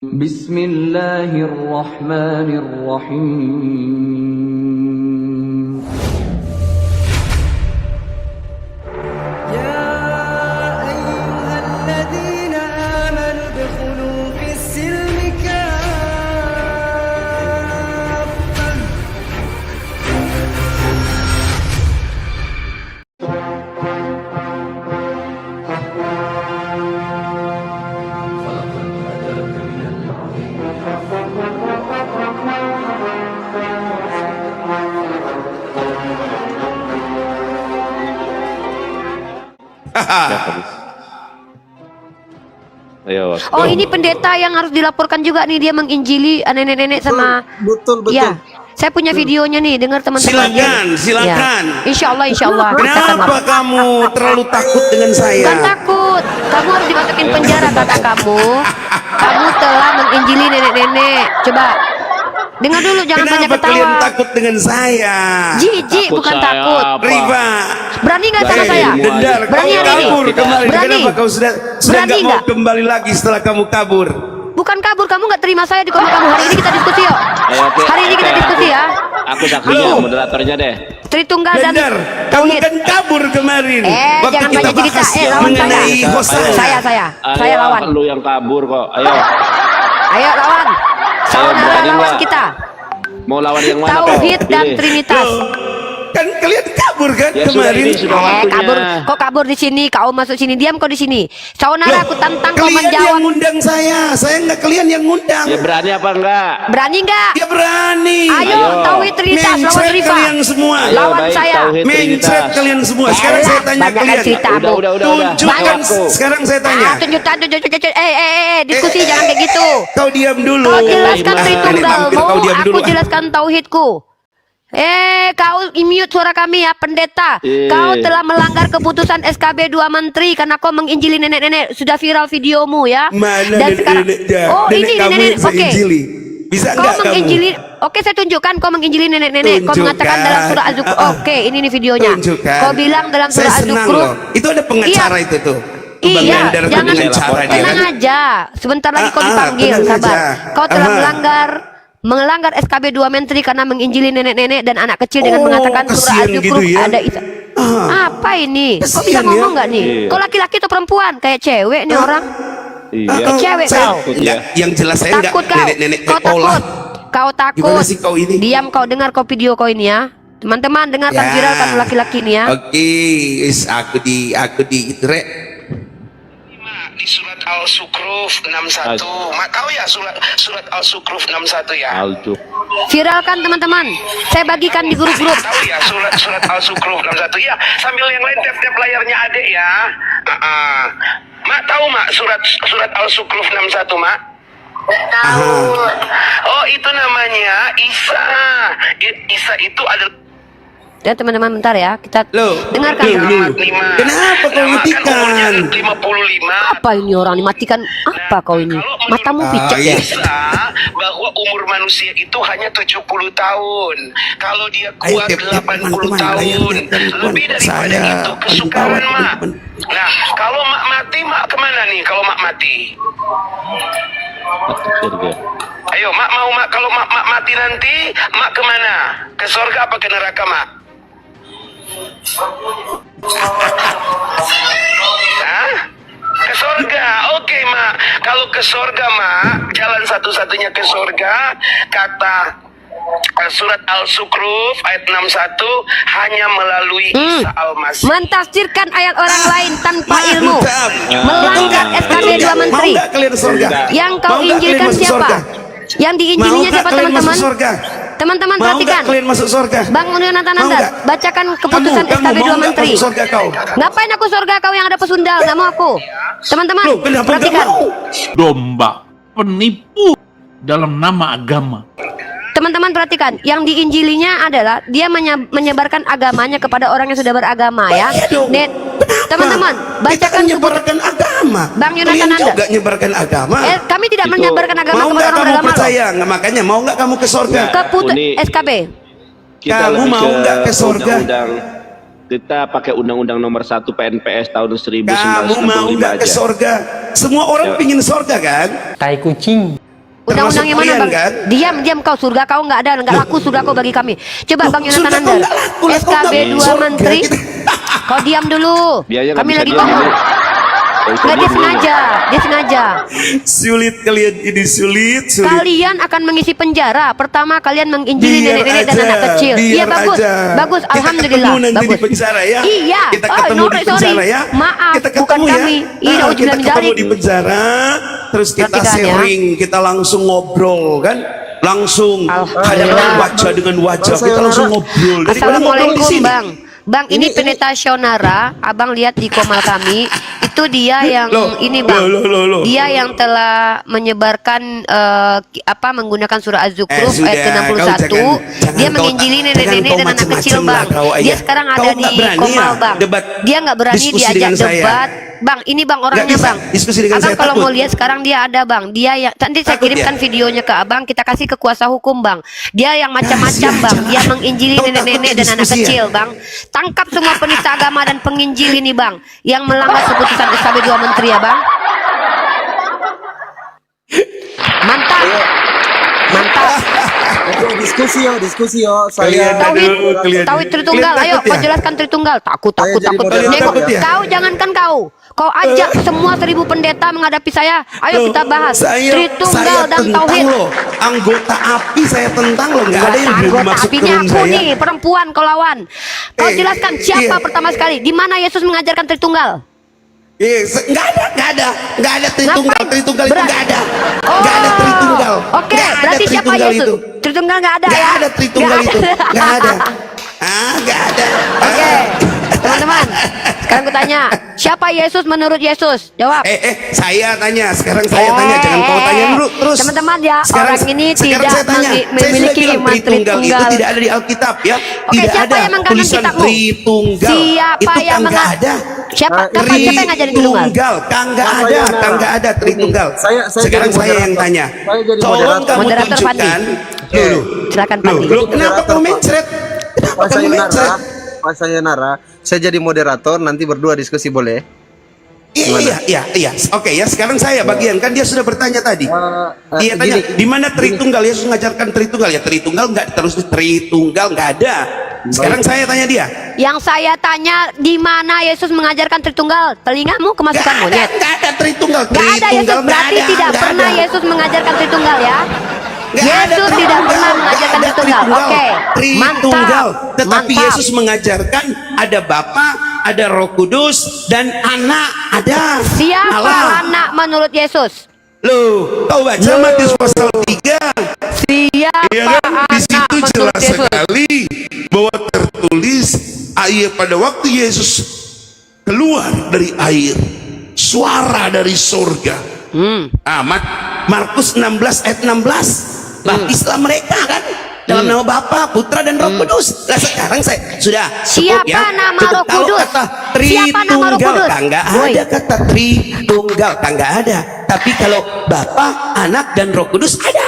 Bismillahirrahmanirrahim. يا أيها الذين آمنوا ادخلوا في السلم كافة. Ayo. Oh, ini pendeta yang harus dilaporkan juga nih, dia menginjili nenek-nenek sama. Betul. Ya, saya punya videonya nih, dengar teman-teman. Silakan. Ya. Insya Allah kita akan Kenapa lapor. kamu terlalu takut dengan saya? Bukan takut, kamu harus dimasukin penjara kata kamu. Kamu telah menginjili nenek-nenek. Coba dengar dulu, jangan banyak Kenapa kalian ketawa. takut dengan saya? Jijik, Takut bukan saya takut. apa? Riba. Berani nggak sama Baik, saya? ilmu Dendar, Berani kau hari ini? kabur kemarin. Berani? Kenapa kau sudah Berani nggak mau nggak? kembali lagi setelah kamu kabur? Bukan kabur, kamu nggak terima saya di koma kamu. Hari ini kita diskusi yuk. Ayo, oke. Hari ini kita Oke, diskusi ya. Aku saksinya, Halo. moderatornya deh. Tritunggal dan Dendar, kamu tauhid. kan kabur kemarin. Jangan kita banyak cerita. bahas Lawan mengenai saya. Hosana. Saya Ayo, lawan. Lu yang kabur kok. Ayo. Ayo lawan. Saudara berani lawan nggak? kita. Mau lawan yang mana kok? Tauhid dan Pilih. Trinitas. Kan kalian kabur kan Ya sudah, kemarin? ini sudah waktunya. Kabur. Kok kabur di sini? Kau masuk sini. Diam kau di sini. Saudara, aku tantang kau Kalian yang menjawab. ngundang saya nggak kalian yang ngundang. Ya berani apa enggak? Berani nggak? Dia berani. Ayo, Tauhid Trinitas lawan Mencret Rifa. kalian semua. Ayo, Lawan baik, saya. Tauhid Mencret Trinitas. kalian semua. Sekarang saya tanya Banyakkan kalian. cerita. Udah. Tunjukkan. Aku. Sekarang saya tanya. Tunjukkan. Diskusi jangan kayak gitu. Kau diam dulu. Kau jelaskan Nenek Tritunggal. mampir, Mau kau diam aku dulu. jelaskan tauhidku. Kau mute suara kami ya, pendeta. Kau telah melanggar keputusan SKB 2 Menteri karena kau menginjili nenek-nenek. Sudah viral videomu ya. Mana Dan sekarang, nenek-neneknya? oh Nenek ini kamu nenek-nenek. yang saya Oke. injili. Bisa Kau enggak kamu? menginjili. Oke, saya tunjukkan kau menginjili nenek-nenek. Kau Tunjukkan. mengatakan dalam surah Az-Zukhruf. Oke, ini nih videonya. Tunjukkan. Kau bilang dalam Saya surah senang Az-Zukhruf. loh. Itu ada pengacara Iya. itu tuh. Bang Iya, Ender tuh jangan dengan cara dia tenang kan. aja. Sebentar lagi kau dipanggil, tenang sabar. aja. Kau telah Aha. melanggar SKB 2 Menteri karena menginjili nenek-nenek dan anak kecil dengan Oh, mengatakan surah kasihan Az-Zukhruf gitu ya. ada Isa. Apa ini? Kau bisa Kasihan ya. ngomong nggak nih? Iya. Kau laki-laki atau perempuan? Kayak cewek nih orang. Iya. Cewek saya, kau. enggak, yang jelas saya enggak Takut kau. nenek-nenek Kau olah. takut. Kau takut. Gimana sih kau ini? Diam kau, dengar kau video kau ini ya. Teman-teman dengarkan Ya. viralkan laki-laki ini ya. Oke, aku di Rek. Di surat Al-Sukruf 61. Mak tahu ya surat Al-Sukruf 61 ya? Alju. Viralkan teman-teman. Saya bagikan di grup-grup. Tahu ya surat Al-Sukruf 61 ya? Sambil yang lain tap-tap layarnya adek ya. Mak tahu mak surat Al-Sukruf 61 mak? Tahu. Oh itu namanya Isa. Isa itu adalah Ya teman-teman, bentar ya. Kita Loh, dengarkan. loh. 5. Kenapa kau Nah, mak kan umurnya hentikan? 55. Apa ini orang dimatikan? Apa kau ini? Matamu picek ya? Bisa bahwa umur manusia itu hanya 70 tahun. Kalau dia Ayo, kuat tiap 80 teman-teman, tahun, layarnya, lebih daripada saya itu kesukaran bawah, mak. teman-teman. Nah, kalau mak mati, mak kemana nih? Kalau mak mati, Kecil dia. ayo mak mau mak kalau mak mati nanti, mak kemana? Ke surga apa ke neraka mak? Hah? Ke surga, oke mak. Kalau ke surga mak, jalan satu-satunya ke surga kata surat Al-Sukruf ayat 61 hanya melalui Isa Al-Masih. Mentafsirkan ayat orang lain tanpa ilmu. Mantap. Melanggar SKB 2 Menteri. Mau nggak kalian surga? Yang kau Mau nggak kalian injilkan masuk siapa? surga? Yang Mau diinjilinya nggak siapa kalian masuk teman-teman? surga? Teman-teman Mau nggak perhatikan. kalian masuk surga? Bang Yonatan Mau Anda, nggak? bacakan keputusan Kamu SKB 2 mau nggak Menteri. masuk surga kau? Ngapain aku surga, kau yang ada pesundal? Nggak mau aku. Teman-teman, Loh, kenapa nggak perhatikan. mau? Domba penipu dalam nama agama. Teman-teman perhatikan, yang diinjilinya adalah dia menyebarkan agamanya kepada orang yang sudah beragama ya. Iya dong. Net, Kenapa? teman-teman, Kita kan bacakan menyebarkan agama. Bang Yonatan Kalian Anda. juga menyebarkan agama. Kami tidak Itu- menyebarkan agama Mau kepada nggak orang kamu beragama loh. percaya? Nggak, makanya mau nggak kamu ke surga? Uni. SKB. Kita Kamu lebih mau nggak ke surga? undang-undang. Kita pakai undang-undang nomor 1 PNPS tahun Kamu mau 1965 nggak ke aja. surga? Semua orang Ya. pingin surga kan? Tai kucing. Undang-undang yang mana kalian, bang? kan? Diam kau, surga kau nggak ada, nggak laku surga kau bagi kami. Coba bang Yonatan Surga kau Andar, nggak laku, lah, kau SKB nggak 2 surga, Menteri. kita. Kau diam dulu. Biaya nggak Kami bisa lagi diam, ngomong. Bu. Nggak bisa Nggak, dia diam, Bu. sengaja, dia sengaja. Sulit kalian ini, sulit. Kalian akan mengisi penjara. Pertama kalian menginjili Biar nenek-nenek dan aja, anak kecil. Iya biar bagus, aja. bagus. Kita Alhamdulillah, ketemu nanti bagus. di penjara ya. Iya. Kita Oh, ketemu no, di sorry. penjara ya. Maaf, kita bukan ketemu ya. kami. Iya, Kita ujian ketemu jari. di penjara, terus kita Perhatikan ya. sharing, kita langsung ngobrol kan. Langsung Alhamdulillah. hadapan wajah dengan wajah, kita langsung ngobrol. Daripada ngobrol di Assalamualaikum sini. bang. Bang, ini Penetasionara, abang lihat di komal kami, itu dia yang Loh, ini bang, loh. dia yang telah menyebarkan menggunakan surah Az-Zukhruf sudah, ayat kau ke-61, jangan dia kau menginjili jangan nenek-nenek kau dan anak macam-macam kecil lah bang. kau, Dia ayah. sekarang Kau ada nggak di berani komal ya bang, debat, dia nggak berani diskusi diajak dengan saya? debat. Bang, ini bang orangnya bisa bang. diskusi dengan Abang saya, kalau takut. mau lihat sekarang dia ada bang, dia yang nanti saya Takut kirimkan ya? videonya ke abang, kita kasih ke kuasa hukum bang. Dia yang macam-macam Kasihan, bang, jangan. dia menginjili Kau nenek-nenek takut dan anak diskusi ya? kecil bang. Tangkap semua penista agama dan penginjil ini bang, yang melanggar keputusan SKB 2 Menteri ya bang. Mantap, mantap. Diskusi yo. Kalian Saya aduh, Tauhid Tritunggal, Kalian ayo takut kau ya? jelaskan Tritunggal. Takut. jadi moderator Nego, ya? kau jangankan kau ajak semua 1000 pendeta menghadapi saya. Ayo Loh, kita bahas Tritunggal dan tentang Tauhid. loh. Anggota API saya tentang loh, nggak ada yang berani Anggota masuk ke apinya room aku saya. nih, perempuan kau lawan. Kau jelaskan siapa iya. pertama sekali, di mana Yesus mengajarkan Tritunggal? Nggak ada Tritunggal Ngapain? itu Berat. nggak ada, Oh, nggak ada Tritunggal. Oke, Nggak ada berarti siapa Tritunggal Yesus? itu. Tritunggal nggak ada Nggak ya? ada Tritunggal Nggak itu, nggak ada. Nggak ada. Oke, teman-teman, sekarang aku tanya, siapa Yesus menurut Yesus? Jawab. Saya tanya, sekarang saya tanya, jangan kau tanya dulu terus. Teman-teman ya, orang ini sekarang tidak saya tanya, memiliki saya sudah bilang iman Tritunggal itu Tritunggal. tidak ada di Alkitab ya. Oke, Tidak siapa ada yang mengangkat tulisan kitabmu? Tritunggal. Siapa Itu yang kan nggak ada. Siapa yang ngajarin Tritunggal? Kan nggak ada Tritunggal. Saya Sekarang jadi saya yang moderator. tanya. Saya jadi Tolong moderator. kamu Moderator Fandi. tunjukkan. Silakan Loh, Fandi. loh, kenapa kamu mencret? Kenapa Pas kamu saya mencret? saya jadi moderator, nanti berdua diskusi boleh? Iya. Oke ya, sekarang saya bagian, kan dia sudah bertanya tadi. Iya tanya, gini. di mana Tritunggal? Yesus mengajarkan Tritunggal ya. Tritunggal nggak, terus Tritunggal nggak ada. Sekarang saya tanya dia. Yang saya tanya, di mana Yesus mengajarkan Tritunggal? Telingamu kemasukan monyet. Nggak ada Tritunggal. Nggak ada Yesus, Tritunggal nggak berarti ada, tidak nggak pernah ada. Yesus mengajarkan Tritunggal ya. Nggak ada Yesus tidak Tritunggal, pernah mengajarkan nggak ada Tritunggal. Oke, Tritunggal. mantap. Tetapi Mantap. Yesus mengajarkan ada Bapa, ada Roh Kudus, dan Anak ada. Siapa Allah. anak menurut Yesus? Loh, kau baca Matius pasal 3. Siapa Ya kan? Di anak situ menurut jelas Yesus? sekali bahwa tertulis pada waktu Yesus keluar dari air, suara dari surga. Markus 16 ayat 16. Baptislah mereka kan dalam nama Bapa, Putra dan Roh Kudus. Nah sekarang saya sudah cukup Siapa ya. nama Cukup. Roh Kalau Kudus? kata Siapa nama Roh Tritunggal, Kudus? kan nggak Boy. ada kata Tritunggal, kan nggak ada. Tapi kalau Bapa, Anak dan Roh Kudus ada.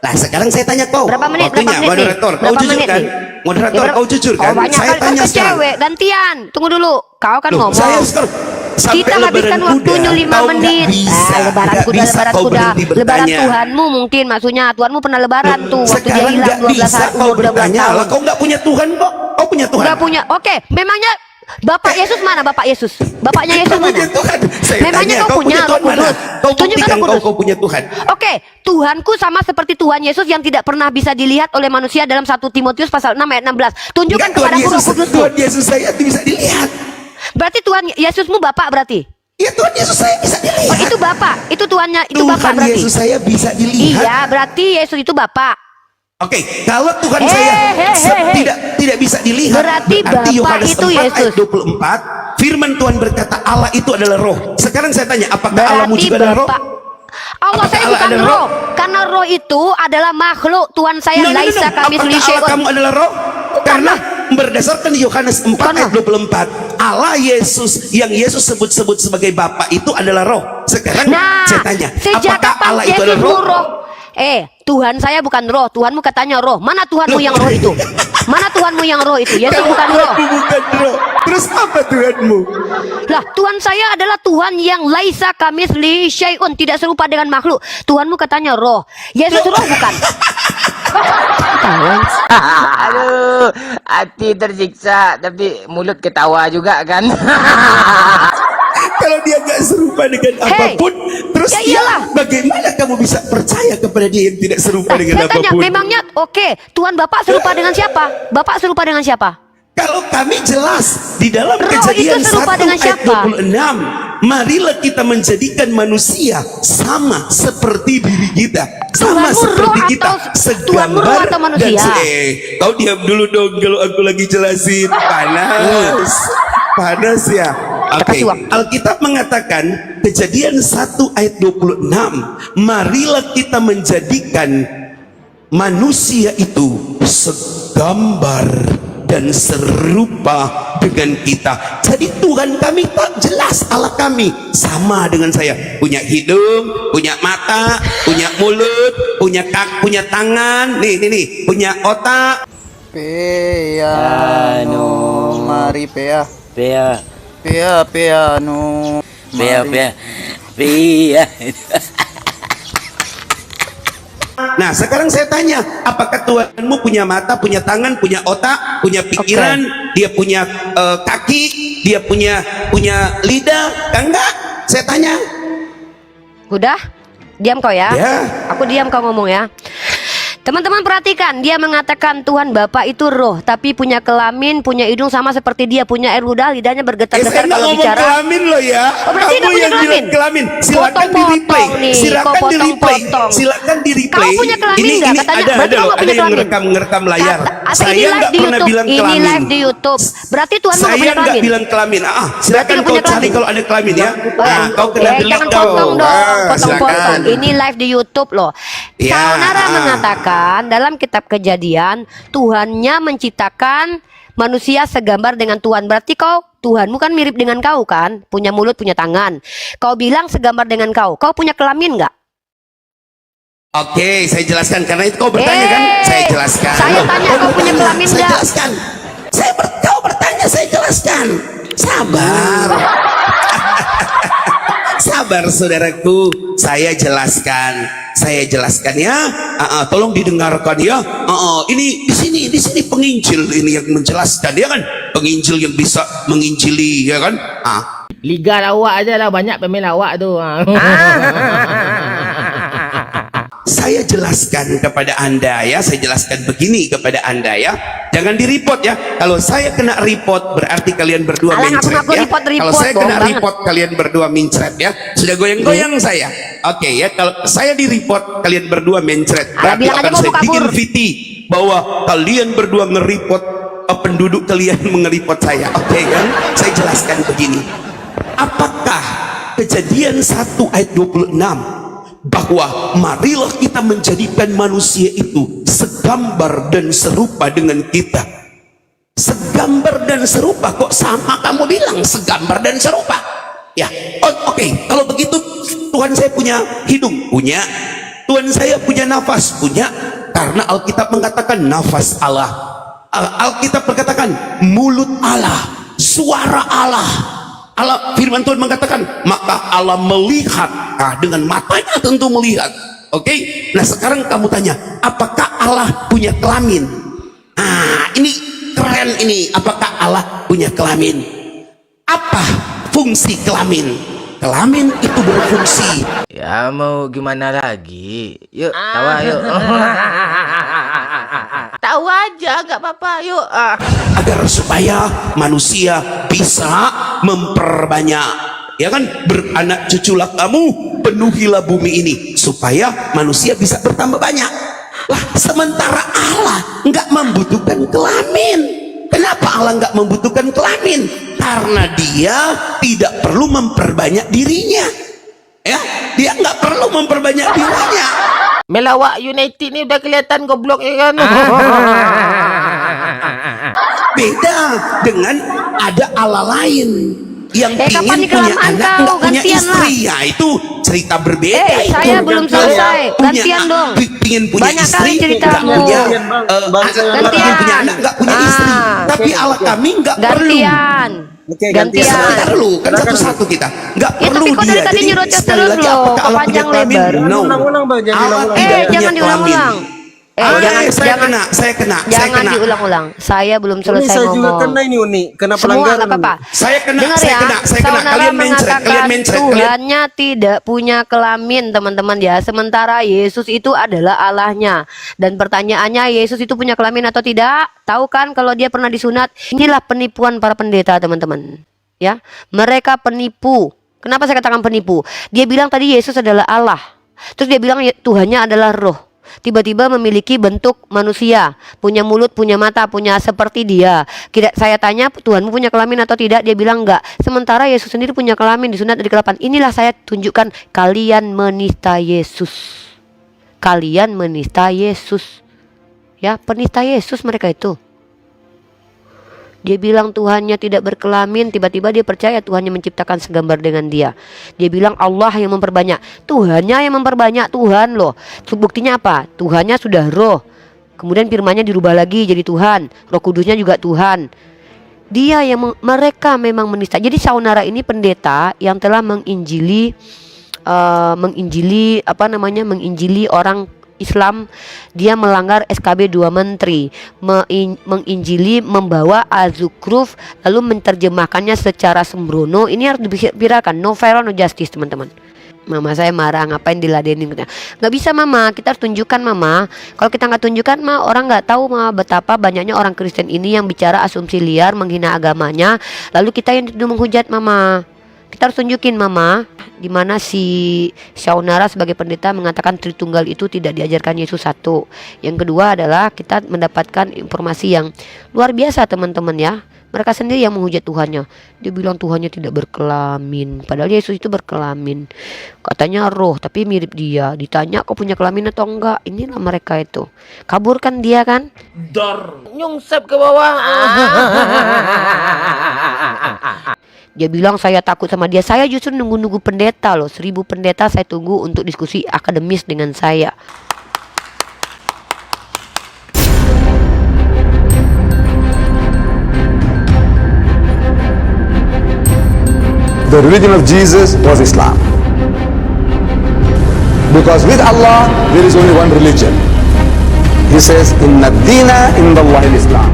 Nah sekarang saya tanya kau. Berapa menit? Waktunya, Berapa menit nih? moderator, kau Berapa jujur menit kan? nih? Moderator, Ya, kau jujur kan? Oh, banyak Saya kali kan tanya ke sekarang. cewek. Gantian. Tunggu dulu. Kau kan Loh, ngomong. saya sekarang sampai Kita habiskan lebaran waktunya kuda, 5 kau menit. nggak bisa, Lebaran nggak kuda, bisa lebaran kau kuda. berhenti Lebaran bertanya. Tuhanmu mungkin maksudnya. Tuhanmu pernah lebaran tuh. Waktu dia Sekarang hilang nggak 12 bisa hari, kau umur 12 bertanya. tahun. Lah, kau nggak punya Tuhan kok? Kau punya Tuhan? Nggak punya. Oke, memangnya Bapak Yesus mana Bapak Yesus? Bapaknya Yesus Kau mana? punya Tuhan. Saya Memangnya tanya, kau punya Roh Tuhan mana? Kudus? Kau Tunjukkan buktikan Roh Kudus. kau punya Tuhan. Oke, Tuhanku sama seperti Tuhan Yesus yang tidak pernah bisa dilihat oleh manusia dalam 1 Timotius pasal 6 ayat 16. Tunjukkan Nggak, Tuhan kepadaku Roh Yesus, Kudusmu. Tuhan Yesus saya bisa dilihat. Berarti Tuhan Yesusmu Bapak berarti? Ya Tuhan Yesus saya bisa dilihat. Oh, itu Bapak, itu Tuhannya, itu Bapak Tuhan berarti? Yesus saya bisa dilihat. Iya, berarti Yesus itu Bapak. Oke, kalau Tuhan saya tidak bisa dilihat, Berarti Bapak Yohanes itu 4 Yesus. ayat 24, firman Tuhan berkata Allah itu adalah roh. Sekarang saya tanya, apakah Allahmu Berarti juga adalah roh? Bapak. Allah Apakah saya Allah bukan adalah roh, karena roh itu adalah makhluk. Tuhan saya laisa kami Apakah Allah kamu adalah roh? Karena berdasarkan Yohanes 4 ayat 24, Allah Yesus yang Yesus sebut-sebut sebagai Bapa itu adalah roh. Sekarang Nah, saya tanya, sejak apakah kapan Allah itu Yesus adalah roh? roh? Tuhan saya bukan roh, Tuhanmu katanya roh. Mana Tuhanmu yang roh itu? Mana Tuhanmu yang roh itu? Yesus bukan roh. Bukan roh. Terus apa Tuhanmu? Lah, Tuhan saya adalah Tuhan yang laisa kamitslihi syai'un, tidak serupa dengan makhluk. Tuhanmu katanya roh. Yesus roh bukan? Aduh, hati tersiksa tapi mulut ketawa juga kan. Kalau dia gak serupa dengan Hey, apapun, terus ya dia, iyalah. bagaimana kamu bisa percaya kepada dia yang tidak serupa dengan Saya tanya, apapun? memangnya oke, Tuhan Bapak serupa dengan siapa? Bapak serupa dengan siapa? Kalau kami jelas di dalam Roh Kejadian itu serupa 1 dengan ayat siapa? 26, marilah kita menjadikan manusia sama seperti diri kita, sama Tuhanmu seperti roh kita, Tuhanmu roh segambar atau dan manusia? kau diam dulu dong kalau aku lagi jelasin. Panas ya. Oke, Kasih waktu. Alkitab mengatakan Kejadian 1 ayat 26, marilah kita menjadikan manusia itu segambar dan serupa dengan kita. Jadi Tuhan kami tak jelas, Allah kami sama dengan saya, punya hidung, punya mata, punya mulut, punya kaki, punya tangan, nih, punya otak. Piano, mari pea. Pea, Piano. pea, pea, pea. Nah sekarang saya tanya, apakah Tuhanmu punya mata, punya tangan, punya otak, punya pikiran, dia punya kaki, dia punya lidah? Enggak. Saya tanya. Udah? Diam kau ya? Ya. Aku diam kau ngomong ya. Teman-teman perhatikan, dia mengatakan Tuhan Bapa itu roh, tapi punya kelamin, punya hidung sama seperti dia, punya air ludah, lidahnya Saya bergetar-getar nggak kalau ngomong bicara. kelamin loh ya. Oh, berarti Kamu dia punya yang bilang kelamin. Silakan di Potong-potong replay. nih, Silakan kau di replay. potong-potong. Silakan di replay. Kau punya kelamin ini nggak? Katanya, ada berarti kau loh, nggak ada punya yang kelamin. ngerekam layar. Ini Saya live nggak di pernah YouTube. bilang Ini kelamin. live di YouTube. Berarti Tuhan Saya nggak punya nggak kelamin. bilang kelamin. Berarti Silakan nggak kau punya cari kelamin. kalau ada kelamin ya. Nah, kau kena delete jangan dong. potong dong, potong-potong. Silakan. Ini live di YouTube loh. Ya, Saudara mengatakan dalam kitab Kejadian, Tuhannya menciptakan manusia segambar dengan Tuhan. Berarti Tuhanmu kan mirip dengan kau kan, punya mulut, punya tangan. Kau bilang segambar dengan kau. Kau punya kelamin nggak? Oke, saya jelaskan karena itu kau bertanya kan? Saya jelaskan. Saya tanya, kau punya kelamin Saya nggak? jelaskan. Kau bertanya, saya jelaskan. Sabar. Sabar saudaraku, saya jelaskan. Saya jelaskan ya. Tolong didengarkan ya. Ini di sini penginjil ini yang menjelaskan ya kan? Penginjil yang bisa menginjili ya kan? Liga lawak aja lah, banyak pemain lawak tu. Saya jelaskan kepada Anda ya, saya jelaskan begini kepada Anda ya. Jangan di-report ya. Kalau saya kena report berarti kalian berdua Alang, mencret aku ya. report, Kalau saya bohong kena banget. report kalian berdua mencret ya. Sudah goyang-goyang saya. Oke ya, kalau saya di-report kalian berdua mencret. Berarti bilang aja akan mau saya kabur. bikin VT bahwa kalian berdua nge-report penduduk kalian nge-report saya. Oke kan? Saya jelaskan begini. Apakah Kejadian 1 ayat 26 bahwa marilah kita menjadikan manusia itu segambar dan serupa dengan kita? Segambar dan serupa, kok sama kamu bilang segambar dan serupa ya? Oke, kalau begitu Tuhan saya punya hidung, punya. Tuhan saya punya nafas, punya. Karena Alkitab mengatakan nafas Allah. Alkitab berkatakan mulut Allah, suara Allah. Firman Tuhan mengatakan maka Allah melihat. Dengan matanya tentu melihat. Oke. Nah sekarang kamu tanya, apakah Allah punya kelamin? Ini keren ini. Apakah Allah punya kelamin? Apa fungsi kelamin? Kelamin itu berfungsi. Ya mau gimana lagi? Yuk, tawa yuk. Tahu aja, nggak apa-apa. Yuk. Agar supaya manusia bisa memperbanyak. Ya kan, beranak cuculah kamu, penuhilah bumi ini supaya manusia bisa bertambah banyak. Lah sementara Allah nggak membutuhkan kelamin. Kenapa Allah nggak membutuhkan kelamin? Karena dia tidak perlu memperbanyak dirinya. Ya, dia nggak perlu memperbanyak dirinya. Melawak United ni udah kelihatan goblok ya kan? Beda dengan ada Allah lain yang kapan ingin nih punya kelamaan anak kau? nggak punya Gantian istri ya, itu cerita berbeda. saya itu. belum Kalau selesai. punya- Gantian dong. Pingin punya Banyak istri, kali ceritamu. nggak punya Gantian. pingin punya anak, nggak punya istri. Tapi Allah kami nggak perlu. Gantian. Oke, Gantian. Sebentar lu, kan satu-satu kita. Nggak Ya, perlu tapi kok dari dia. tadi Jadi nyerocos sekali terus lagi, loh, apakah kok Allah punya panjang kelamin? lebar? No. Ulang-ulang, Bang, jangan Allah ulang-ulang. tidak punya Jangan diulang-ulang. kelamin. Jangan saya kena. jangan diulang-ulang. Saya belum Ini selesai saya juga ngomong. kena ini Uni, kena Semua pelanggaran. nggak apa-apa. Saya kena, Dengar saya ya, kena. saudara Kalian mencret, mengatakan Tuhannya tidak punya kelamin, teman-teman ya. Sementara Yesus itu adalah Allahnya. Dan pertanyaannya, Yesus itu punya kelamin atau tidak? Tahu kan kalau dia pernah disunat? Inilah penipuan para pendeta, teman-teman. Ya, mereka penipu. Kenapa saya katakan penipu? Dia bilang tadi Yesus adalah Allah. Terus dia bilang Tuhannya adalah roh. Tiba-tiba memiliki bentuk manusia, punya mulut, punya mata, punya seperti dia. Saya tanya, Tuhanmu punya kelamin atau tidak? Dia bilang enggak. Sementara Yesus sendiri punya kelamin, disunat dari ke-8. Inilah saya tunjukkan, kalian menista Yesus. Kalian menista Yesus. Ya, penista Yesus mereka itu. Dia bilang Tuhannya tidak berkelamin, tiba-tiba dia percaya Tuhannya menciptakan segambar dengan dia. Dia bilang Allah yang memperbanyak, Tuhannya yang memperbanyak, Tuhan loh. Buktinya apa? Tuhannya sudah roh. Kemudian firman-Nya dirubah lagi jadi Tuhan, Roh Kudusnya juga Tuhan. Dia yang mereka memang menista. Jadi saudara ini pendeta yang telah menginjili orang Islam. Dia melanggar SKB 2 Menteri, menginjili, membawa Al-Zukruf, lalu menerjemahkannya secara sembrono. Ini harus dipikirkan, no fair, no justice, teman-teman. Mama saya marah, ngapain diladenin? Nggak bisa mama, kita harus tunjukkan mama. Kalau kita nggak tunjukkan mah orang nggak tahu mah betapa banyaknya orang Kristen ini yang bicara asumsi liar, menghina agamanya. Lalu kita yang menghujat mama. Kita harus tunjukin mama, dimana si Saunara sebagai pendeta mengatakan Tritunggal itu tidak diajarkan Yesus satu. Yang kedua adalah kita mendapatkan informasi yang luar biasa, teman-teman ya. Mereka sendiri yang menghujat Tuhannya. Dia bilang Tuhannya tidak berkelamin, padahal Yesus itu berkelamin. Katanya roh, tapi mirip dia. Ditanya kok punya kelamin atau enggak? Inilah mereka itu. Kaburkan dia kan? Nyungsep ke bawah. Dia bilang saya takut sama dia. Saya justru nunggu-nunggu pendeta loh. 1000 pendeta saya tunggu untuk diskusi akademis dengan saya. The religion of Jesus was Islam. Because with Allah, there is only one religion. He says, Inna dina indallahi al-Islam.